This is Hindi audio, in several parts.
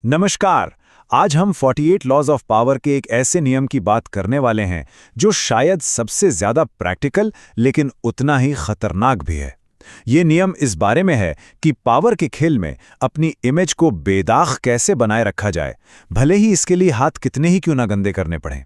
नमस्कार। आज हम 48 लॉज ऑफ पावर के एक ऐसे नियम की बात करने वाले हैं जो शायद सबसे ज्यादा प्रैक्टिकल लेकिन उतना ही खतरनाक भी है। ये नियम इस बारे में है कि पावर के खेल में अपनी इमेज को बेदाग कैसे बनाए रखा जाए, भले ही इसके लिए हाथ कितने ही क्यों ना गंदे करने पड़ें।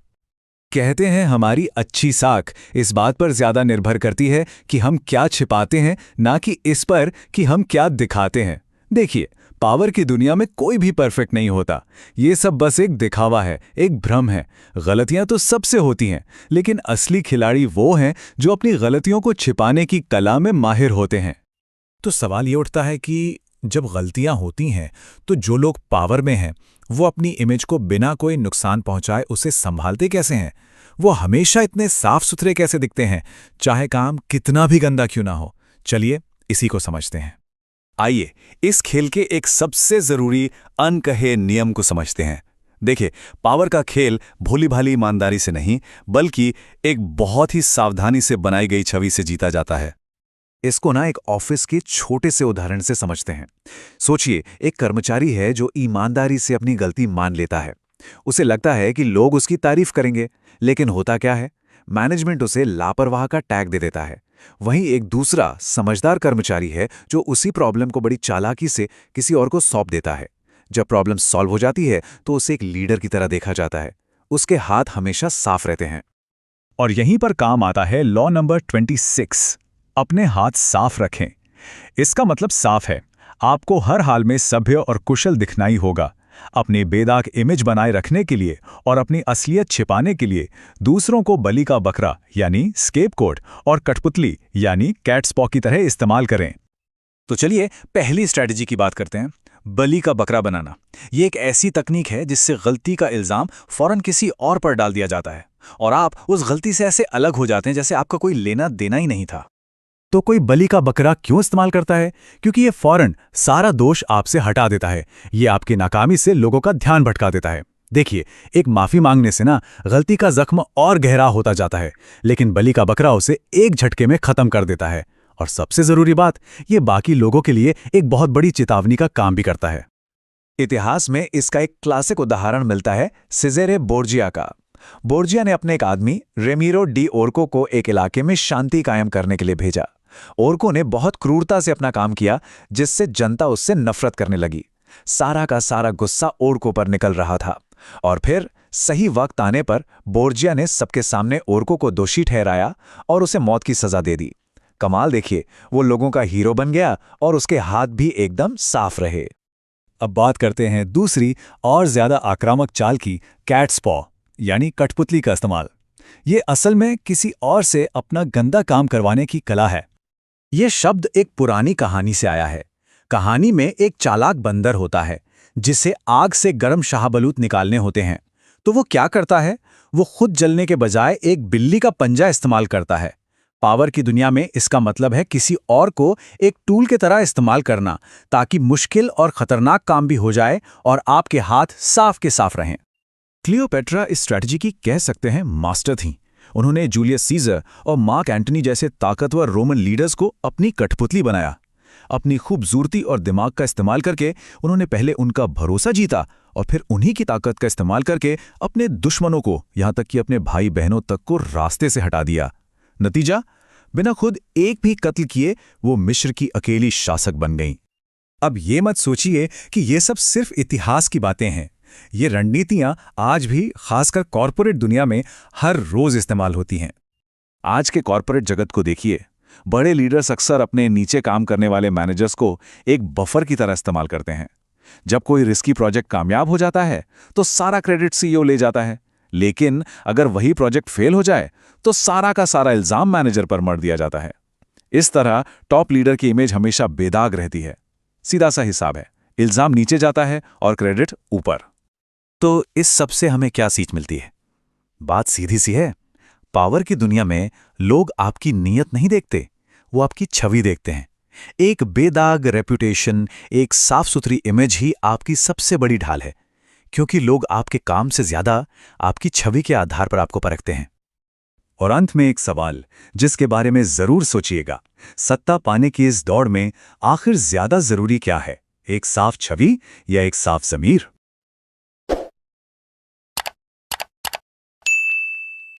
कहते हैं हमारी अच्छी साख इस बात पर ज्यादा निर्भर करती है कि हम क्या छिपाते हैं, ना कि इस पर कि हम क्या दिखाते हैं। देखिए, पावर की दुनिया में कोई भी परफेक्ट नहीं होता। ये सब बस एक दिखावा है, एक भ्रम है। गलतियां तो सबसे होती हैं, लेकिन असली खिलाड़ी वो हैं जो अपनी गलतियों को छिपाने की कला में माहिर होते हैं। तो सवाल ये उठता है कि जब गलतियां होती हैं तो जो लोग पावर में हैं वो अपनी इमेज को बिना कोई नुकसान पहुंचाए उसे संभालते कैसे हैं? वो हमेशा इतने साफ सुथरे कैसे दिखते हैं, चाहे काम कितना भी गंदा क्यों ना हो? चलिए इसी को समझते हैं। आइए इस खेल के एक सबसे जरूरी अनकहे नियम को समझते हैं। देखिए, पावर का खेल भोली भाली ईमानदारी से नहीं, बल्कि एक बहुत ही सावधानी से बनाई गई छवि से जीता जाता है। इसको ना एक ऑफिस के छोटे से उदाहरण से समझते हैं। सोचिए, एक कर्मचारी है जो ईमानदारी से अपनी गलती मान लेता है। उसे लगता है कि लोग उसकी तारीफ करेंगे, लेकिन होता क्या है? मैनेजमेंट उसे लापरवाह का टैग दे देता है। वहीं एक दूसरा समझदार कर्मचारी है जो उसी प्रॉब्लम को बड़ी चालाकी से किसी और को सौंप देता है। जब प्रॉब्लम सॉल्व हो जाती है तो उसे एक लीडर की तरह देखा जाता है। उसके हाथ हमेशा साफ रहते हैं। और यहीं पर काम आता है लॉ नंबर 26, अपने हाथ साफ रखें। इसका मतलब साफ है, आपको हर हाल में सभ्य और कुशल दिखना ही होगा। अपनी बेदाग इमेज बनाए रखने के लिए और अपनी असलियत छिपाने के लिए दूसरों को बलि का बकरा यानी स्केपगोट और कठपुतली यानी कैट्स पॉ की तरह इस्तेमाल करें। तो चलिए पहली स्ट्रैटेजी की बात करते हैं, बलि का बकरा बनाना। ये एक ऐसी तकनीक है जिससे गलती का इल्जाम फौरन किसी और पर डाल दिया जाता है और आप उस गलती से ऐसे अलग हो जाते हैं जैसे आपका कोई लेना देना ही नहीं था। तो कोई बलि का बकरा क्यों इस्तेमाल करता है? क्योंकि ये फौरन सारा दोष आपसे हटा देता है। ये आपकी नाकामी से लोगों का ध्यान भटका देता है। देखिए, एक माफी मांगने से ना गलती का जख्म और गहरा होता जाता है, लेकिन बलि का बकरा उसे एक झटके में खत्म कर देता है। और सबसे जरूरी बात, ये बाकी लोगों के लिए एक बहुत बड़ी चेतावनी का काम भी करता है। इतिहास में इसका एक क्लासिक उदाहरण मिलता है सिजेरे बोर्जिया का। बोर्जिया ने अपने एक आदमी रेमीरो डी ओर्को को एक इलाके में शांति कायम करने के लिए भेजा। ओर्को ने बहुत क्रूरता से अपना काम किया, जिससे जनता उससे नफरत करने लगी। सारा का सारा गुस्सा ओर्को पर निकल रहा था और फिर सही वक्त आने पर बोर्जिया ने सबके सामने ओर्को को दोषी ठहराया और उसे मौत की सजा दे दी। कमाल देखिए, वो लोगों का हीरो बन गया और उसके हाथ भी एकदम साफ रहे। अब बात करते हैं दूसरी और ज्यादा आक्रामक चाल की, कैट्स पॉ यानी कठपुतली का इस्तेमाल। ये असल में किसी और से अपना गंदा काम करवाने की कला है। यह शब्द एक पुरानी कहानी से आया है। कहानी में एक चालाक बंदर होता है जिसे आग से गर्म शाहबलूत निकालने होते हैं। तो वो क्या करता है? वो खुद जलने के बजाय एक बिल्ली का पंजा इस्तेमाल करता है। पावर की दुनिया में इसका मतलब है किसी और को एक टूल की तरह इस्तेमाल करना, ताकि मुश्किल और खतरनाक काम भी हो जाए और आपके हाथ साफ के साफ रहें। क्लियोपेट्रा इस स्ट्रैटेजी की कह सकते हैं मास्टर थीं। उन्होंने जूलियस सीजर और मार्क एंटनी जैसे ताकतवर रोमन लीडर्स को अपनी कठपुतली बनाया। अपनी खूबसूरती और दिमाग का इस्तेमाल करके उन्होंने पहले उनका भरोसा जीता और फिर उन्हीं की ताकत का इस्तेमाल करके अपने दुश्मनों को, यहां तक कि अपने भाई बहनों तक को रास्ते से हटा दिया। नतीजा, बिना खुद एक भी कत्ल किए वो मिस्र की अकेली शासक बन गईं। अब ये मत सोचिए कि ये सब सिर्फ इतिहास की बातें हैं। ये रणनीतियां आज भी खासकर कॉरपोरेट दुनिया में हर रोज इस्तेमाल होती हैं। आज के कॉरपोरेट जगत को देखिए, बड़े लीडर्स अक्सर अपने नीचे काम करने वाले मैनेजर्स को एक बफर की तरह इस्तेमाल करते हैं। जब कोई रिस्की प्रोजेक्ट कामयाब हो जाता है तो सारा क्रेडिट सीईओ ले जाता है, लेकिन अगर वही प्रोजेक्ट फेल हो जाए तो सारा का सारा इल्जाम मैनेजर पर मढ़ दिया जाता है। इस तरह टॉप लीडर की इमेज हमेशा बेदाग रहती है। सीधा सा हिसाब है, इल्जाम नीचे जाता है और क्रेडिट ऊपर। तो इस सब से हमें क्या सीख मिलती है? बात सीधी सी है, पावर की दुनिया में लोग आपकी नीयत नहीं देखते, वो आपकी छवि देखते हैं। एक बेदाग रेपुटेशन, एक साफ सुथरी इमेज ही आपकी सबसे बड़ी ढाल है, क्योंकि लोग आपके काम से ज्यादा आपकी छवि के आधार पर आपको परखते हैं। और अंत में एक सवाल जिसके बारे में जरूर सोचिएगा, सत्ता पाने की इस दौड़ में आखिर ज्यादा जरूरी क्या है, एक साफ छवि या एक साफ ज़मीर?